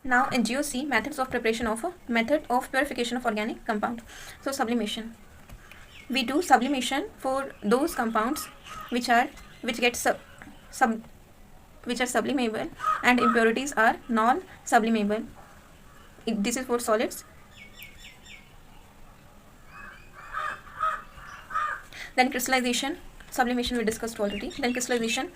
Now in GOC, method of purification of organic compound. So sublimation. We do sublimation for those compounds which are sublimable and impurities are non-sublimable. This is for solids. Then crystallization. Sublimation we discussed already. Then crystallization.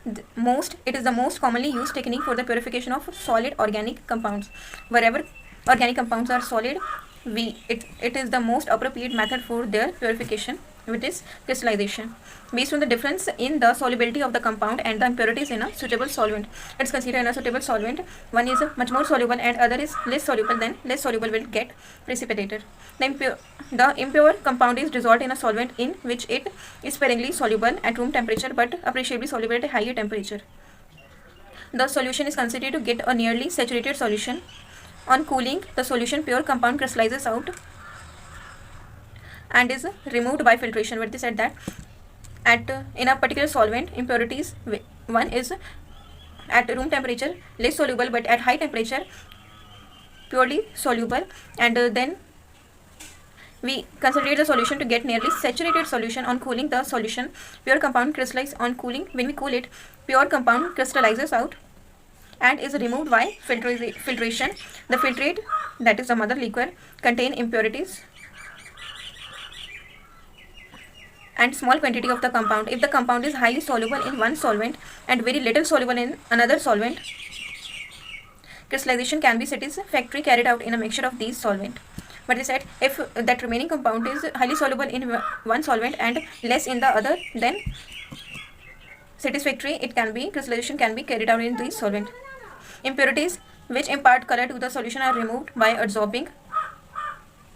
It is the most commonly used technique for the purification of solid organic compounds. Wherever organic compounds are solid, it is the most appropriate method for their purification, which is crystallization. Based on the difference in the solubility of the compound and the impurities in a suitable solvent, it's considered in a suitable solvent. One is much more soluble and other is less soluble. Then less soluble will get precipitated. The impure compound is dissolved in a solvent in which it is sparingly soluble at room temperature but appreciably soluble at a higher temperature. The solution is considered to get a nearly saturated solution. On cooling, the solution pure compound crystallizes out and is removed by filtration. What they said that in a particular solvent, impurities, one is at room temperature less soluble but at high temperature purely soluble, and then we concentrate the solution to get nearly saturated solution. On cooling, the solution pure compound crystallizes. On cooling, when we cool it, pure compound crystallizes out and is removed by filtration. The filtrate, that is the mother liquor, contain impurities and small quantity of the compound. If the compound is highly soluble in one solvent and very little soluble in another solvent, crystallization can be satisfactorily carried out in a mixture of these solvent. But they said if that remaining compound is highly soluble in one solvent and less in the other, then satisfactory crystallization can be carried out in these solvent. Impurities which impart color to the solution are removed by absorbing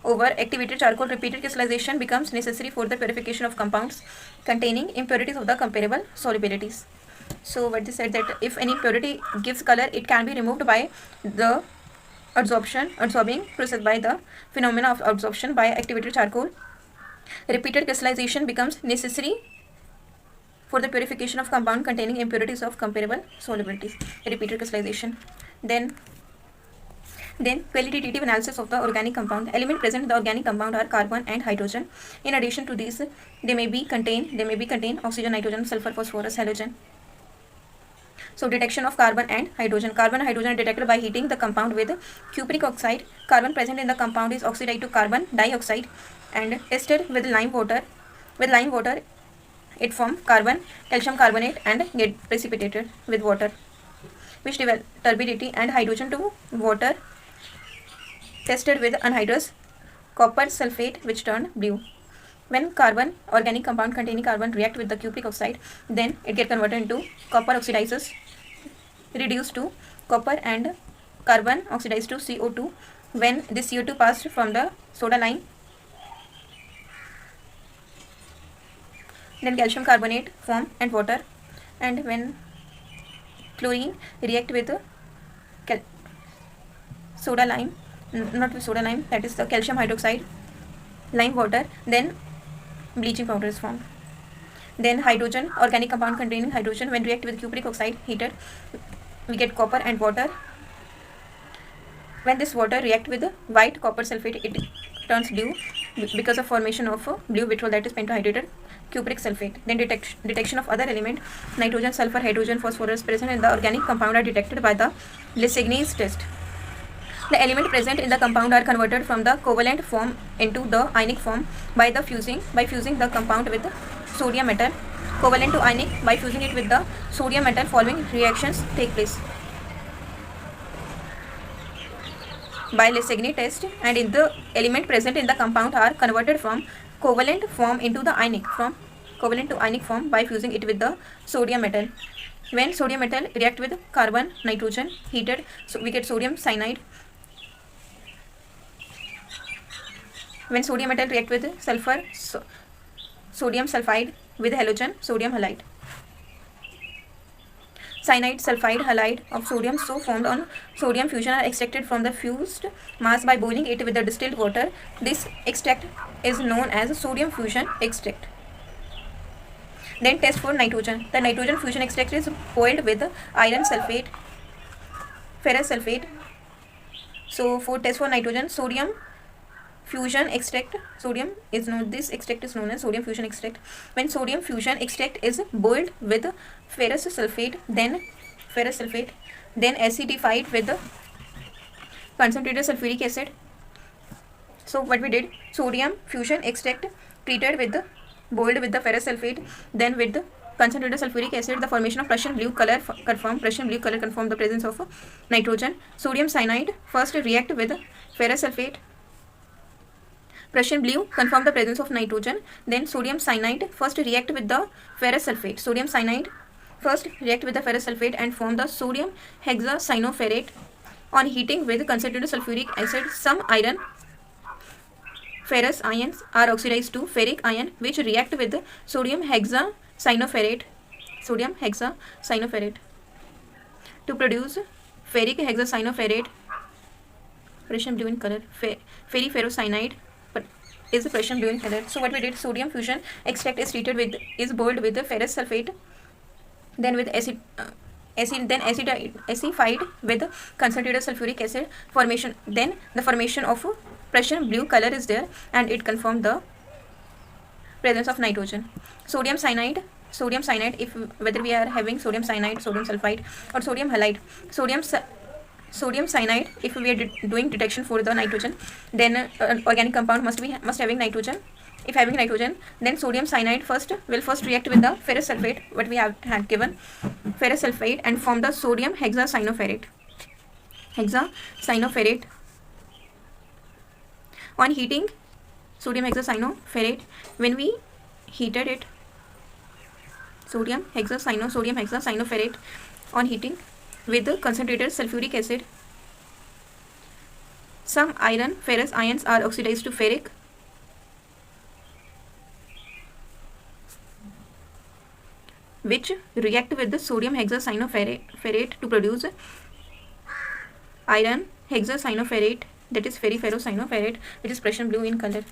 over activated charcoal. Repeated crystallization becomes necessary for the purification of compounds containing impurities of the comparable solubilities. So what they said that if any impurity gives color, it can be removed by the absorbing process, by the phenomena of absorption by activated charcoal. Repeated crystallization becomes necessary for the purification of compound containing impurities of comparable solubilities. Repeated crystallization. Then qualitative analysis of the organic compound. Element present in the organic compound are carbon and hydrogen. In addition to these, they may contain oxygen, nitrogen, sulfur, phosphorus, halogen. So detection of carbon and hydrogen. Carbon and hydrogen are detected by heating the compound with cupric oxide. Carbon present in the compound is oxidized to carbon dioxide and tested with lime water. With lime water, it forms carbon, calcium carbonate and get precipitated with water, which develop turbidity, and hydrogen to water tested with anhydrous copper sulfate, which turn blue. When organic compound containing carbon react with the cupric oxide, then it get converted into copper oxidizes, reduced to copper, and carbon oxidized to CO2. When this CO2 passed from the soda lime, then calcium carbonate form and water. And when chlorine react with soda lime, not with soda lime, that is the calcium hydroxide, lime water, then bleaching powder is formed. Then hydrogen, organic compound containing hydrogen, when react with cupric oxide heated, we get copper and water. When this water react with white copper sulfate, it turns blue because of formation of blue vitriol, that is pentahydrated cupric sulfate. Then detection of other element, nitrogen, sulfur, hydrogen, phosphorus present in the organic compound are detected by the Lissagne's test. The element present in the compound are converted from the covalent form into the ionic form by fusing the compound with sodium metal. Covalent to ionic, by fusing it with the sodium metal, following reactions take place by Lissagny test, and in the element present in the compound are converted from covalent form into the ionic form by fusing it with the sodium metal. When sodium metal react with carbon, nitrogen heated, so we get sodium cyanide. When sodium metal react with sulfur, sodium sulfide, with halogen, sodium halide. Cyanide, sulfide, halide of sodium so formed on sodium fusion are extracted from the fused mass by boiling it with the distilled water. This extract is known as sodium fusion extract. Then test for nitrogen. The nitrogen fusion extract is boiled with iron sulfate, ferrous sulfate, So for test for nitrogen, sodium fusion extract, sodium is known, this extract is known as sodium fusion extract. When sodium fusion extract is boiled with ferrous sulfate, then acidified with the concentrated sulfuric acid. So what we did, sodium fusion extract treated with the boiled with the ferrous sulfate, then with the concentrated sulfuric acid, the formation of Prussian blue color confirmed the presence of nitrogen. Sodium cyanide first react with ferrous sulfate, Prussian blue confirm the presence of nitrogen. Then sodium cyanide first react with the ferrous sulfate. Sodium cyanide first react with the ferrous sulfate and form the sodium hexacyanoferrate. On heating with concentrated sulfuric acid, some iron ferrous ions are oxidized to ferric ion, which react with the sodium hexacyanoferrate to produce ferric hexacyanoferrate, Prussian blue in color. Ferriferrocyanide is the Prussian blue in color. So what we did, sodium fusion extract is treated with, is boiled with the ferrous sulfate, then with acidified with concentrated sulfuric acid formation. Then the formation of Prussian blue color is there, and it confirmed the presence of nitrogen. Sodium cyanide, if whether we are having sodium cyanide, sodium sulfide, or sodium halide. Sodium cyanide, if we are doing detection for the nitrogen, then organic compound must having nitrogen. If having nitrogen, then sodium cyanide will first react with the ferrous sulfate, what we had given, ferrous sulfate, and form the sodium hexacyanoferrate. On heating sodium hexacyanoferrate, when we heated it, sodium hexacyanoferrate, on heating with the concentrated sulfuric acid, some ferrous ions are oxidized to ferric, which react with the sodium hexacyanoferrate to produce iron hexacyanoferrate, that is ferriferrocyanopherate, which is Prussian blue in color.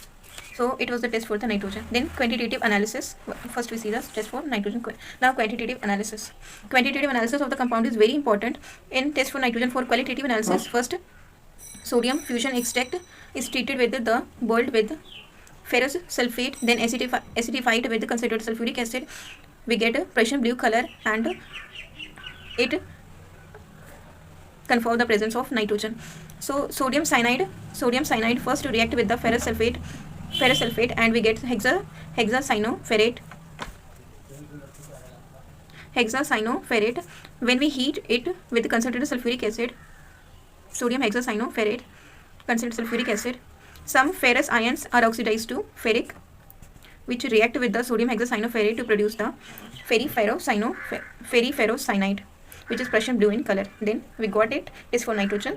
So it was the test for the nitrogen. Then quantitative analysis. First we see the test for nitrogen. Now quantitative analysis. Quantitative analysis of the compound is very important in test for nitrogen. For qualitative analysis, first sodium fusion extract is treated with the boiled with ferrous sulfate, then acidified with the concentrated sulfuric acid. We get a Prussian blue color, and it confirm the presence of nitrogen. So sodium cyanide first react with the ferrous sulfate, and we get hexacyanoferrate. When we heat it with concentrated sulfuric acid, sodium hexacyanoferrate, concentrated sulfuric acid, some ferrous ions are oxidized to ferric, which react with the sodium hexacyanoferrate to produce the ferriferrocyanide, which is Prussian blue in color. Then we got it is for nitrogen.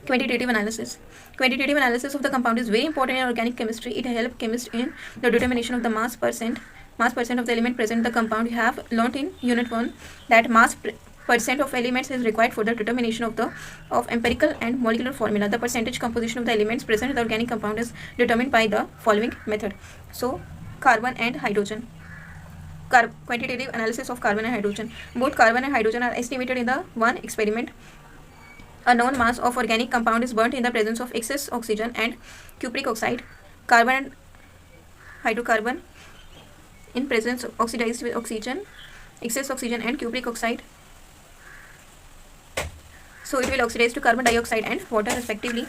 Quantitative analysis. Quantitative analysis of the compound is very important in organic chemistry. It helps chemists in the determination of the mass percent of the element present in the compound. You have learnt in unit 1 that mass percent of elements is required for the determination of empirical and molecular formula. The percentage composition of the elements present in the organic compound is determined by the following method. So carbon and hydrogen. Quantitative analysis of carbon and hydrogen. Both carbon and hydrogen are estimated in the one experiment. A known mass of organic compound is burnt in the presence of excess oxygen and cupric oxide. Carbon and hydrocarbon in presence oxidized with oxygen, excess oxygen and cupric oxide. So it will oxidize to carbon dioxide and water respectively.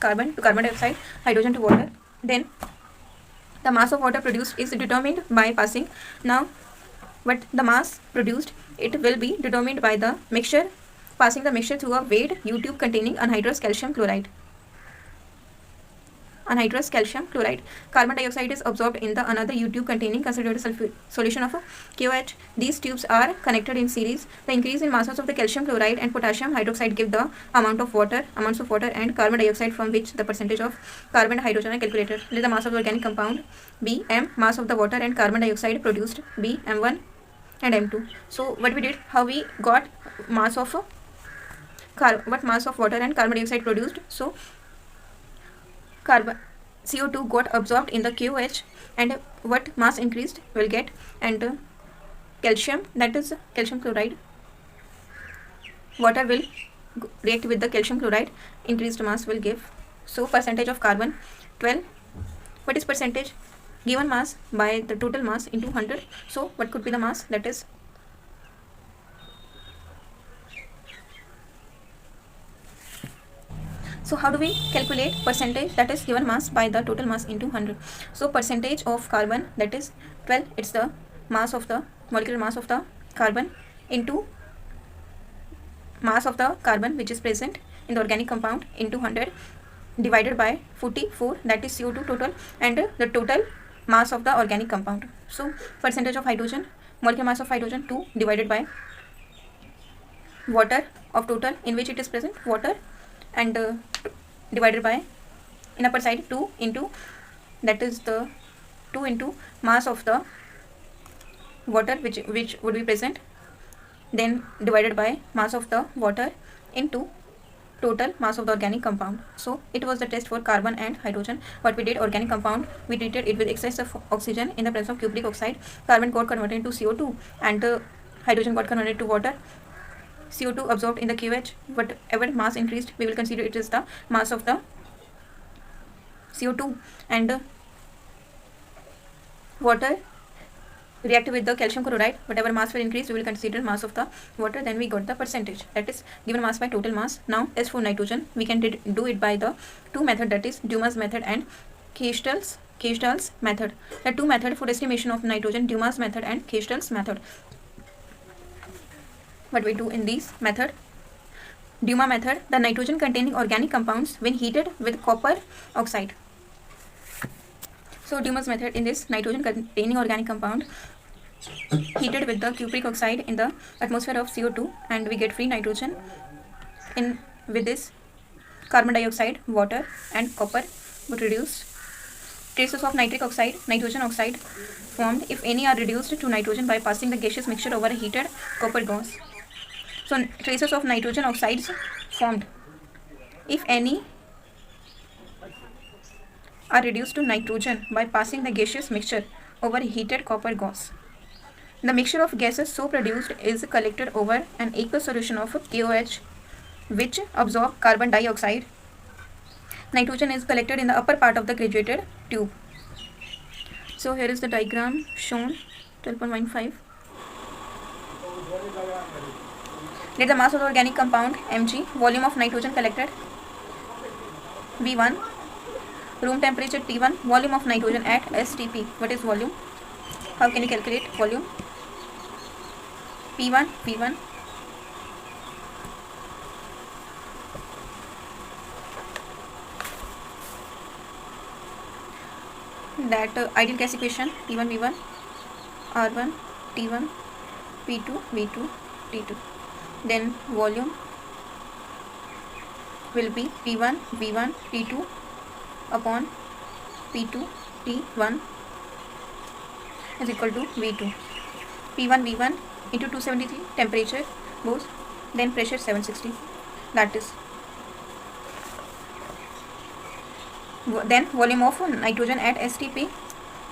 Carbon to carbon dioxide, hydrogen to water. Then the mass of water produced is determined by passing. Now what the mass produced, it will be determined by the mixture, passing the mixture through a weighed U-tube containing anhydrous calcium chloride. Carbon dioxide is absorbed in the another U-tube containing concentrated solution of KOH. These tubes are connected in series. The increase in masses of the calcium chloride and potassium hydroxide give the amounts of water and carbon dioxide, from which the percentage of carbon and hydrogen are calculated. Let the mass of the organic compound be M, mass of the water and carbon dioxide produced be M1 and M2. So what we did, how we got mass of what mass of water and carbon dioxide produced. So CO2 got absorbed in the KOH, and what mass increased will get, and calcium, that is calcium chloride, water will react with the calcium chloride, increased mass will give. So percentage of carbon 12. What is percentage? Given mass by the total mass into 100. So what could be the mass? That is so how do we calculate percentage? That is given mass by the total mass into 100. So percentage of carbon, that is 12. It's the mass of the molecular mass of the carbon into mass of the carbon which is present in the organic compound into 100 divided by 44, that is CO2 total, and the total mass of the organic compound. So percentage of hydrogen, molecular mass of hydrogen 2 divided by water of total in which it is present, water, and divided by in upper side 2 into, that is the 2 into mass of the water which would be present, then divided by mass of the water into total mass of the organic compound. So it was the test for carbon and hydrogen. What we did, organic compound, we treated it with excess of oxygen in the presence of cupric oxide. Carbon got converted into CO2 and hydrogen got converted to water. CO2 absorbed in the QH. Whatever mass increased, we will consider it is the mass of the CO2, and water reacted with the calcium chloride. Whatever mass will increase, we will consider mass of the water. Then we got the percentage, that is given mass by total mass. Now as for nitrogen, we can do it by the two method, that is Dumas method and Kjelstad's method. The two method for estimation of nitrogen, Dumas method and Kjelstad's method. What we do in these method? Dumas method, the nitrogen containing organic compounds when heated with copper oxide. So Dumas method, in this nitrogen containing organic compound heated with the cupric oxide in the atmosphere of CO2, and we get free nitrogen. In with this carbon dioxide, water and copper would reduce. Traces of nitric oxide, nitrogen oxide formed if any are reduced to nitrogen by passing the gaseous mixture over a heated copper gauze. So traces of nitrogen oxides formed if any are reduced to nitrogen by passing the gaseous mixture over a heated copper gauze. The mixture of gases so produced is collected over an aqueous solution of KOH which absorb carbon dioxide. Nitrogen is collected in the upper part of the graduated tube. So here is the diagram shown 12.15. Let the mass of the organic compound Mg, volume of nitrogen collected V1, room temperature T1, volume of nitrogen at STP. What is volume? How can you calculate volume? P1, V1. That ideal gas equation P1, V1, R1, T1, P2, V2, T2. Then volume will be P1, V1, T2 upon P2, T1 is equal to V2. P1, V1 into 273 temperature both, then pressure 760. That is then volume of nitrogen at STP.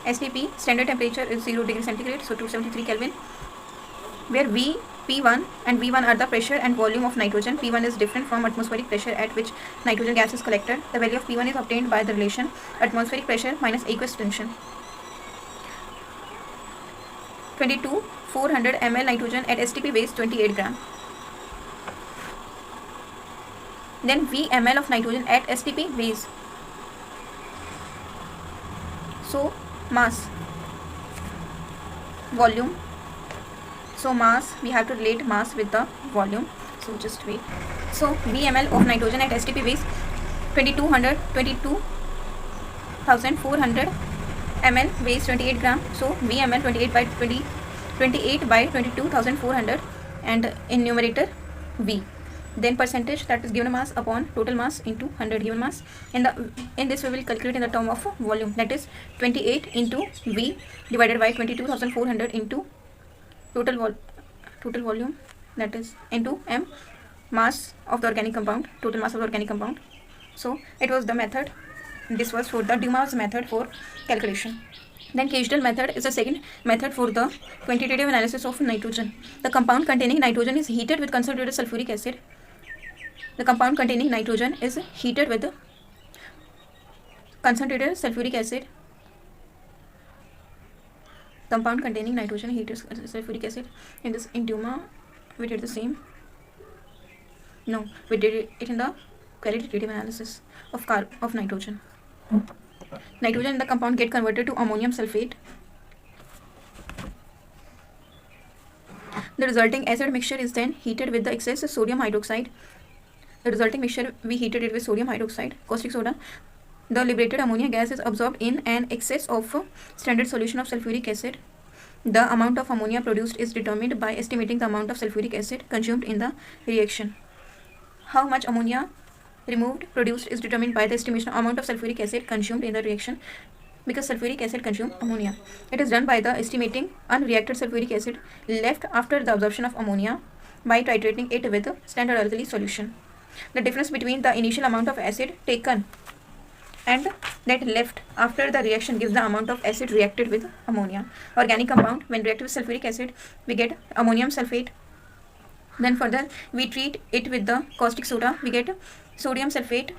STP standard temperature is 0 degree centigrade, so 273 Kelvin, where P1 and V1 are the pressure and volume of nitrogen. P1 is different from atmospheric pressure at which nitrogen gas is collected. The value of P1 is obtained by the relation atmospheric pressure minus aqueous tension. 400 ml nitrogen at STP weighs 28 gram. Then V ml of nitrogen at STP weighs. So mass, volume. So mass, we have to relate mass with the volume. So just wait. So V ml of nitrogen at STP weighs 22,400 ml weighs 28 gram. So V ml 28 by 22,400, and in numerator V. Then percentage, that is given mass upon total mass into 100 given mass. In this we will calculate in the term of volume, that is 28 into V divided by 22,400 into total volume, that is into M, mass of the organic compound, total mass of the organic compound. So it was the method. This was for the Dumas method for calculation. Then Kjelstad method is the second method for the quantitative analysis of nitrogen. The compound containing nitrogen is heated with concentrated sulfuric acid. the compound containing nitrogen is heated with concentrated sulfuric acid. Compound containing nitrogen heated sulfuric acid. In Duma we did the same. No, we did it in the qualitative analysis of nitrogen. Nitrogen in the compound get converted to ammonium sulfate. The resulting acid mixture is then heated with the excess sodium hydroxide. The resulting mixture, we heated it with sodium hydroxide, caustic soda. The liberated ammonia gas is absorbed in an excess of standard solution of sulfuric acid. The amount of ammonia produced is determined by estimating the amount of sulfuric acid consumed in the reaction. How much ammonia produced is determined by the estimation of amount of sulfuric acid consumed in the reaction, because sulfuric acid consumes ammonia. It is done by the estimating unreacted sulfuric acid left after the absorption of ammonia by titrating it with standard alkali solution. The difference between the initial amount of acid taken and that left after the reaction gives the amount of acid reacted with ammonia. Organic compound, when reacted with sulfuric acid, we get ammonium sulfate. Then further we treat it with the caustic soda, we get sodium sulfate,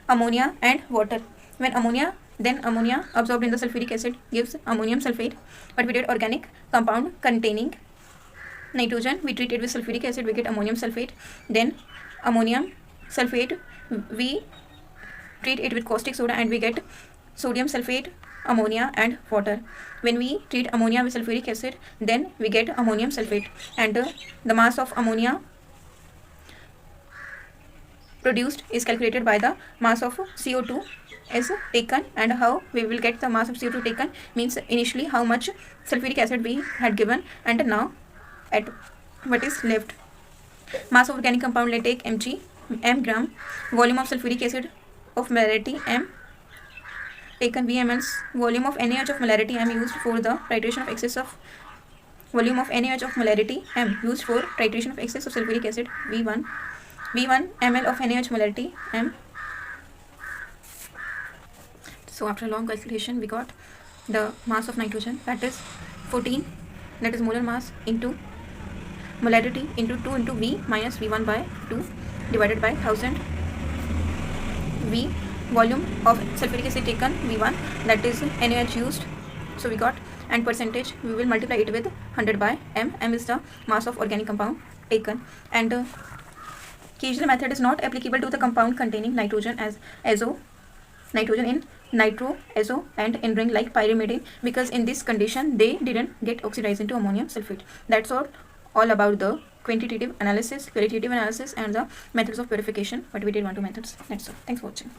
ammonia and water. When ammonia absorbed in the sulfuric acid gives ammonium sulfate. But we did organic compound containing nitrogen, we treat it with sulfuric acid, we get ammonium sulfate. Then ammonium sulfate, we treat it with caustic soda and we get sodium sulfate, ammonia and water. When we treat ammonia with sulfuric acid, then we get ammonium sulfate, and the mass of ammonia produced is calculated by the mass of CO2 is taken. And how we will get the mass of CO2 taken means initially how much sulfuric acid we had given and now at what is left. Mass of organic compound, let's take mg, m gram. Volume of sulfuric acid of molarity m taken V ml. Volume of NaOH of molarity m used for the titration of excess of volume of NaOH of molarity m used for titration of excess of sulfuric acid V1 ml of NaOH molarity m. So after long calculation we got the mass of nitrogen, that is 14, that is molar mass into molarity into 2 into V minus V1 by 2 divided by 1000. V volume of sulfuric acid taken V1, that is NaOH used, so we got, and percentage we will multiply it with 100 by m. M is the mass of organic compound taken. And Kiesel method is not applicable to the compound containing nitrogen as azo, nitrogen in nitro, azo and in ring like pyrimidine, because in this condition they didn't get oxidized into ammonium sulfate. That's all about the quantitative analysis, qualitative analysis and the methods of purification. But we did 1-2 methods. That's all. Thanks for watching.